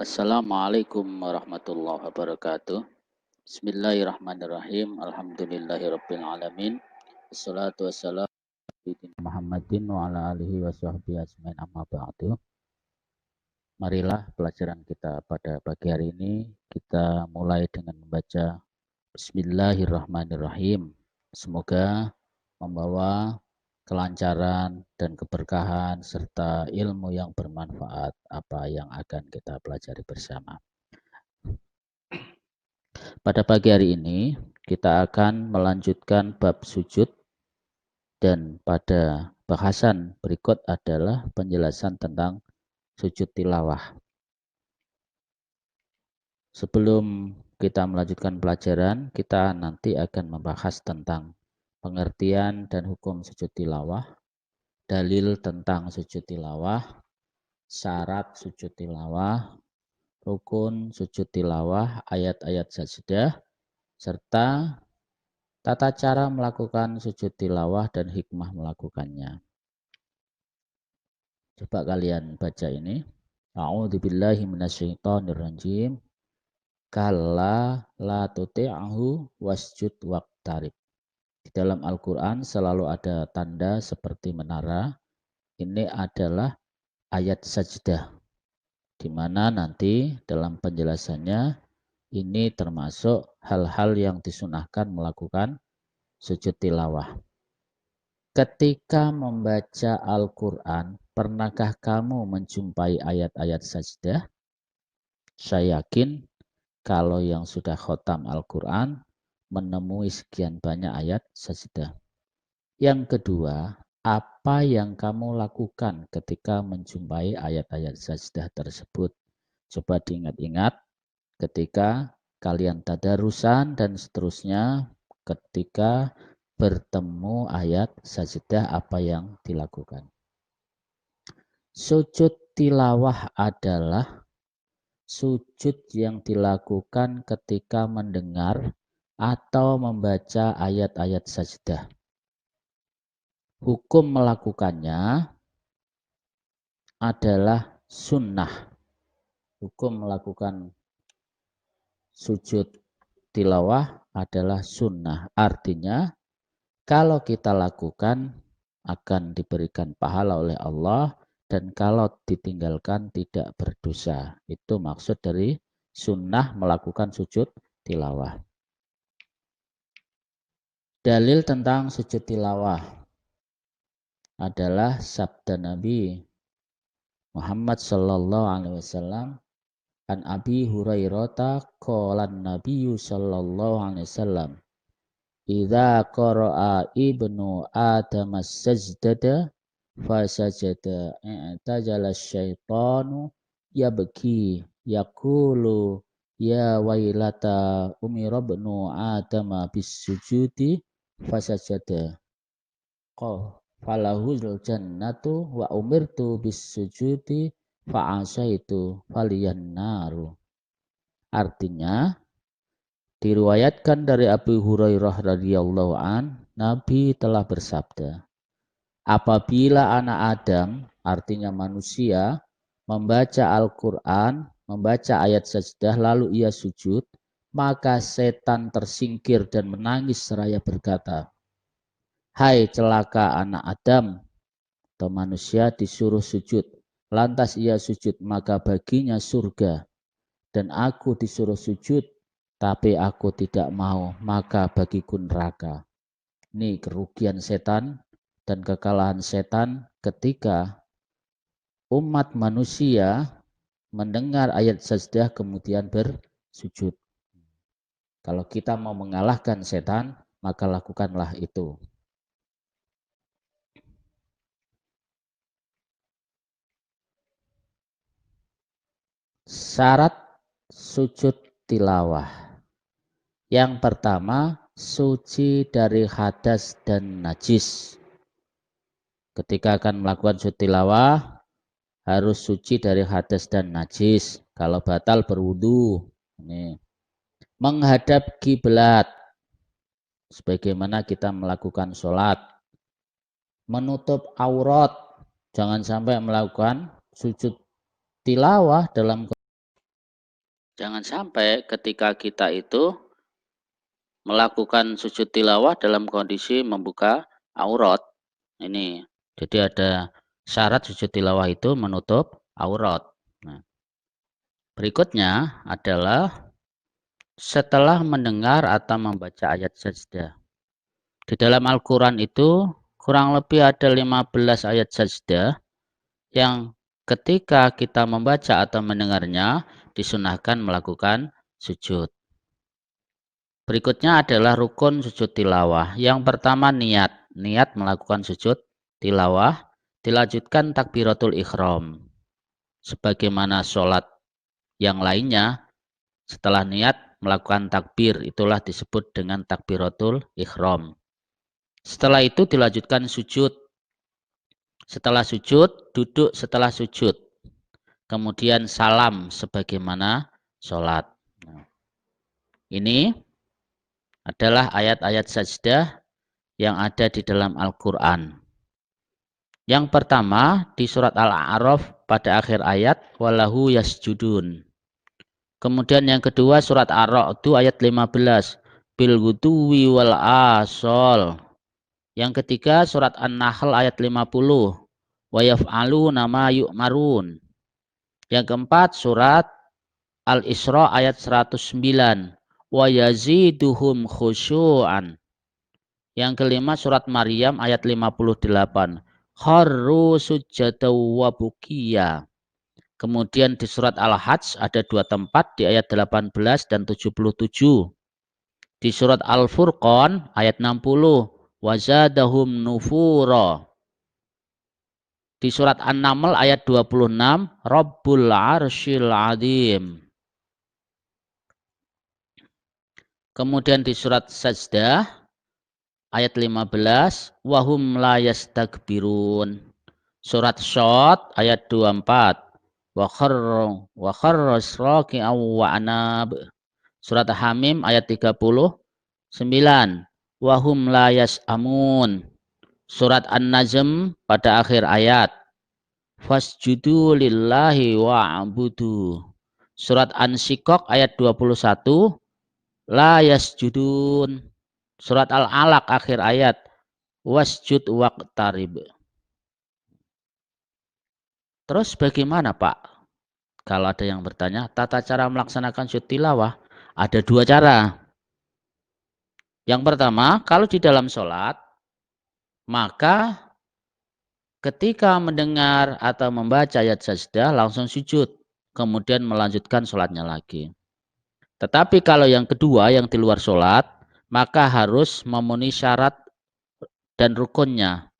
Assalamualaikum warahmatullahi wabarakatuh. Bismillahirrahmanirrahim. Alhamdulillahirabbil alamin. Wassalatu wassalamu ala sayyidina Muhammadin wa ala alihi wa sahbihi ajmain amma ba'du. Marilah pelajaran kita pada pagi hari ini kita mulai dengan membaca Bismillahirrahmanirrahim. Semoga membawa kelancaran dan keberkahan serta ilmu yang bermanfaat apa yang akan kita pelajari bersama. Pada pagi hari ini kita akan melanjutkan bab sujud dan pada bahasan berikut adalah penjelasan tentang sujud tilawah. Sebelum kita melanjutkan pelajaran, kita nanti akan membahas tentang pengertian dan hukum sujud tilawah, dalil tentang sujud tilawah, syarat sujud tilawah, rukun sujud tilawah, ayat-ayat sajdah, serta tata cara melakukan sujud tilawah dan hikmah melakukannya. Coba kalian baca ini. A'udzubillahi minasyaitonirrajim. Kalla la tuti'ahu wasjud waqtarib. Di dalam Al-Quran selalu ada tanda seperti menara. Ini adalah ayat sajdah, di mana nanti dalam penjelasannya ini termasuk hal-hal yang disunahkan melakukan sujud tilawah. Ketika membaca Al-Quran, pernahkah kamu menjumpai ayat-ayat sajdah? Saya yakin kalau yang sudah khotam Al-Quran menemui sekian banyak ayat sajdah. Yang kedua, apa yang kamu lakukan ketika menjumpai ayat-ayat sajdah tersebut? Coba diingat-ingat ketika kalian tadarusan dan seterusnya, ketika bertemu ayat sajdah apa yang dilakukan. Sujud tilawah adalah sujud yang dilakukan ketika mendengar atau membaca ayat-ayat sajdah. Hukum melakukannya adalah sunnah. Hukum melakukan sujud tilawah adalah sunnah. Artinya kalau kita lakukan akan diberikan pahala oleh Allah, dan kalau ditinggalkan tidak berdosa. Itu maksud dari sunnah melakukan sujud tilawah. Dalil tentang sujud tilawah adalah sabda Nabi Muhammad sallallahu alaihi wasallam, an Abi Hurairah qala Nabi sallallahu alaihi wasallam, idza qara'a ibnu Adam as-sajdata fasajada i'tajala syaitanu yabki yaqulu ya wailata umira ibnu Adam bis-sujudi fasajada falahul jannatu wa umirtu bis-sujudi fa'asaitu faliyan naru. Artinya diriwayatkan dari Abu Hurairah radhiyallahu an, Nabi telah bersabda, apabila anak Adam, artinya manusia, membaca Al-Quran, membaca ayat sajdah lalu ia sujud, maka setan tersingkir dan menangis seraya berkata, hai celaka anak Adam, atau manusia disuruh sujud, lantas ia sujud, maka baginya surga, dan aku disuruh sujud, tapi aku tidak mau, maka bagiku neraka. Ini kerugian setan dan kekalahan setan ketika umat manusia mendengar ayat sajdah kemudian bersujud. Kalau kita mau mengalahkan setan, maka lakukanlah itu. Syarat sujud tilawah. Yang pertama, suci dari hadas dan najis. Ketika akan melakukan sujud tilawah, harus suci dari hadas dan najis. Kalau batal berwudu. Ini. Menghadap kiblat. Sebagaimana kita melakukan sholat. Menutup aurat. Jangan sampai melakukan sujud tilawah dalam Jangan sampai ketika kita itu melakukan sujud tilawah dalam kondisi membuka aurat. Ini. Jadi ada syarat sujud tilawah itu menutup aurat. Nah, berikutnya adalah setelah mendengar atau membaca ayat sajdah. Di dalam Al-Quran itu kurang lebih ada 15 ayat sajdah yang ketika kita membaca atau mendengarnya disunahkan melakukan sujud. Berikutnya adalah rukun sujud tilawah. Yang pertama niat. Niat melakukan sujud tilawah. Dilanjutkan takbiratul ihram. Sebagaimana sholat yang lainnya, setelah niat melakukan takbir, itulah disebut dengan takbiratul ihram. Setelah itu dilanjutkan sujud. Setelah sujud, duduk setelah sujud. Kemudian salam sebagaimana sholat. Ini adalah ayat-ayat sajdah yang ada di dalam Al-Quran. Yang pertama di surat Al-A'raf pada akhir ayat walahu yasjudun. Kemudian yang kedua surat Ar-Ra'd ayat 15 bil guduwi wal asol. Yang ketiga surat An-Nahl ayat 50 wa yaf'aluna ma yu'marun. Yang keempat surat Al-Isra ayat 109 wa yaziduhum khusyu'an. Yang kelima surat Maryam ayat 58. Kharru sujjadaw wa bukiya. Kemudian di surat Al-Hajj ada dua tempat di ayat 18 dan 77. Di surat Al-Furqan ayat 60. Wazadahum nufura. Di surat An-Naml ayat 26. Rabbul arsyil azim. Kemudian di surat Sajdah ayat 15, wahum la yastakbirun. Surat Shad ayat 24, wa kharras raki'an wa anab. Surat Hamim ayat 39, wahum la yas'amun. Surat An-Najm pada akhir ayat, fasjudu lillahi wa'budu. Surat An-Syiqaq ayat 21, la yasjudun. Surat Al-Alaq akhir ayat, wasjud waqtarib. Terus bagaimana Pak? Kalau ada yang bertanya, tata cara melaksanakan sujud tilawah ada dua cara. Yang pertama, kalau di dalam sholat, maka ketika mendengar atau membaca ayat sajdah langsung sujud, kemudian melanjutkan sholatnya lagi. Tetapi kalau yang kedua, yang di luar sholat, maka harus memenuhi syarat dan rukunnya.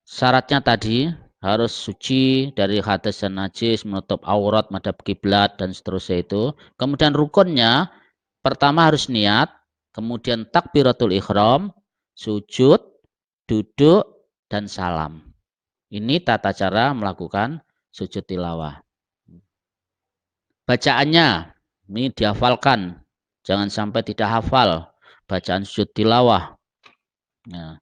Syaratnya tadi harus suci dari hadas dan najis, menutup aurat, madhab kiblat dan seterusnya itu. Kemudian rukunnya pertama harus niat, kemudian takbiratul ihram, sujud, duduk dan salam. Ini tata cara melakukan sujud tilawah. Bacaannya ini dihafalkan, jangan sampai tidak hafal bacaan sujud tilawah. Nah,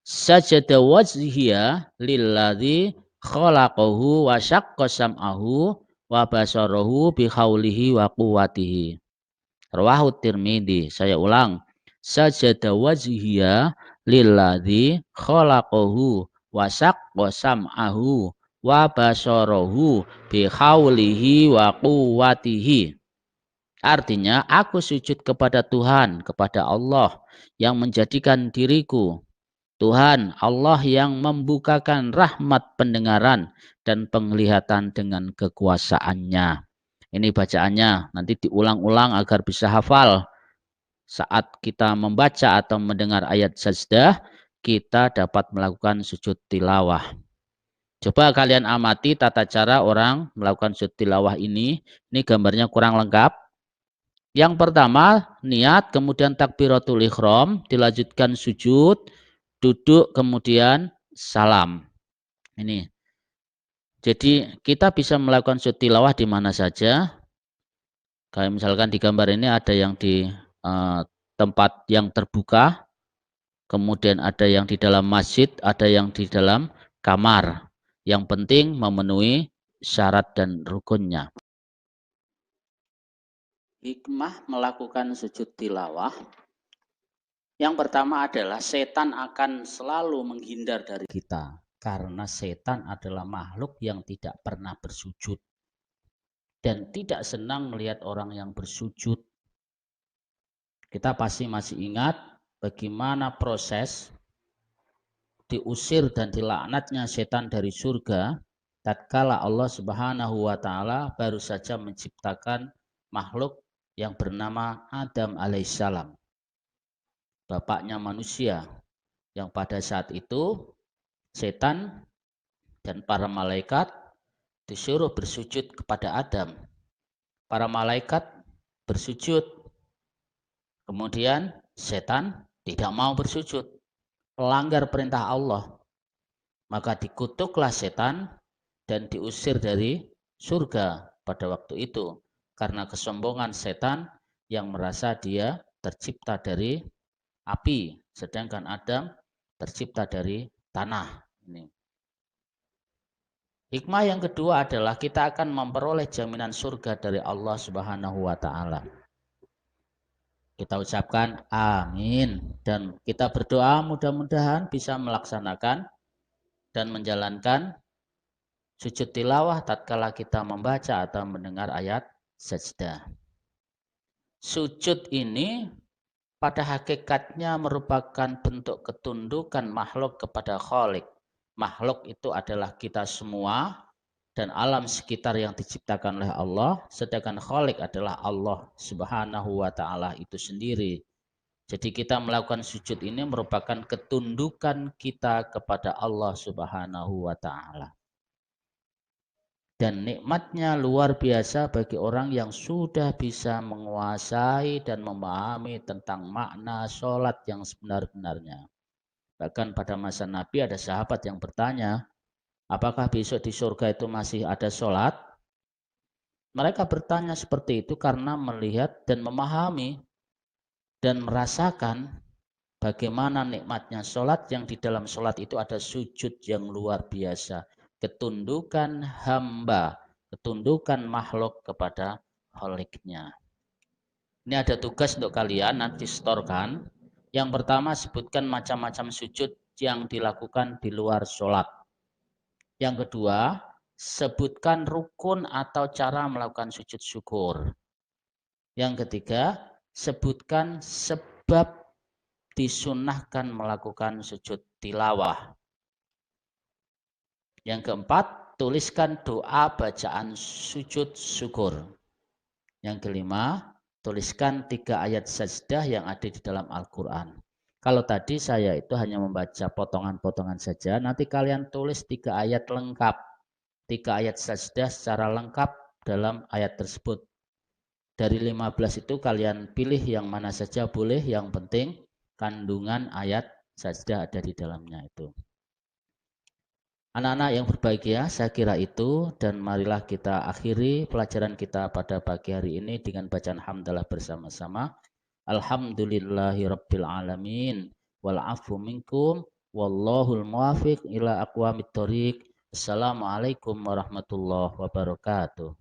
sajada wajhiya lilladzi khalaqahu wa syaqqa sam'ahu wa basarahu bi haulihi wa quwwatihi. Rawahu Tirmidzi. Saya ulang. Sajada wajhiya lilladzi khalaqahu wa syaqqa sam'ahu wa basarahu bi haulihi wa quwwatihi. Artinya aku sujud kepada Tuhan, kepada Allah yang menjadikan diriku Tuhan Allah yang membukakan rahmat pendengaran dan penglihatan dengan kekuasaannya. Ini bacaannya, nanti diulang-ulang agar bisa hafal. Saat kita membaca atau mendengar ayat sajdah, kita dapat melakukan sujud tilawah. Coba kalian amati tata cara orang melakukan sujud tilawah ini. Ini gambarnya kurang lengkap. Yang pertama, niat, kemudian takbiratul ihram, dilanjutkan sujud, duduk, kemudian salam. Ini. Jadi kita bisa melakukan sujud tilawah di mana saja. Kayak misalkan di gambar ini ada yang di tempat yang terbuka, kemudian ada yang di dalam masjid, ada yang di dalam kamar. Yang penting memenuhi syarat dan rukunnya. hikmah melakukan sujud tilawah. Yang pertama adalah setan akan selalu menghindar dari kita. Karena setan adalah makhluk yang tidak pernah bersujud. Dan tidak senang melihat orang yang bersujud. Kita pasti masih ingat bagaimana proses diusir dan dilaknatnya setan dari surga tatkala Allah Subhanahu wa taala baru saja menciptakan makhluk yang bernama Adam alaihissalam, bapaknya manusia, yang pada saat itu setan dan para malaikat disuruh bersujud kepada Adam. Para malaikat bersujud, kemudian setan tidak mau bersujud, melanggar perintah Allah. Maka dikutuklah setan dan diusir dari surga pada waktu itu karena kesombongan setan yang merasa dia tercipta dari api, sedangkan Adam tercipta dari tanah. Ini. Hikmah yang kedua adalah kita akan memperoleh jaminan surga dari Allah Subhanahu wa taala. Kita ucapkan amin dan kita berdoa mudah-mudahan bisa melaksanakan dan menjalankan sujud tilawah tatkala kita membaca atau mendengar ayat sajdah. Sujud ini pada hakikatnya merupakan bentuk ketundukan makhluk kepada Khalik. Makhluk itu adalah kita semua dan alam sekitar yang diciptakan oleh Allah, sedangkan Khalik adalah Allah Subhanahu wa taala itu sendiri. Jadi kita melakukan sujud ini merupakan ketundukan kita kepada Allah Subhanahu wa taala. Dan nikmatnya luar biasa bagi orang yang sudah bisa menguasai dan memahami tentang makna sholat yang sebenar-benarnya. Bahkan pada masa Nabi ada sahabat yang bertanya, apakah besok di surga itu masih ada sholat? Mereka bertanya seperti itu karena melihat dan memahami dan merasakan bagaimana nikmatnya sholat yang di dalam sholat itu ada sujud yang luar biasa. Ketundukan hamba, ketundukan makhluk kepada Kholiknya. Ini ada tugas untuk kalian nanti setorkan. Yang pertama sebutkan macam-macam sujud yang dilakukan di luar sholat. Yang kedua, sebutkan rukun atau cara melakukan sujud syukur. Yang ketiga, sebutkan sebab disunahkan melakukan sujud tilawah. Yang keempat, tuliskan doa bacaan sujud syukur. Yang kelima, tuliskan 3 ayat sajdah yang ada di dalam Al-Quran. Kalau tadi saya itu hanya membaca potongan-potongan saja, nanti kalian tulis 3 ayat lengkap. 3 ayat sajdah secara lengkap dalam ayat tersebut. Dari 15 itu kalian pilih yang mana saja boleh, yang penting kandungan ayat sajdah ada di dalamnya itu. Anak-anak yang berbahagia, saya kira itu, dan marilah kita akhiri pelajaran kita pada pagi hari ini dengan bacaan hamdalah bersama-sama. Alhamdulillahirabbil alamin wal afu minkum wallahul muwafiq ila aqwamit thoriq. Assalamualaikum warahmatullahi wabarakatuh.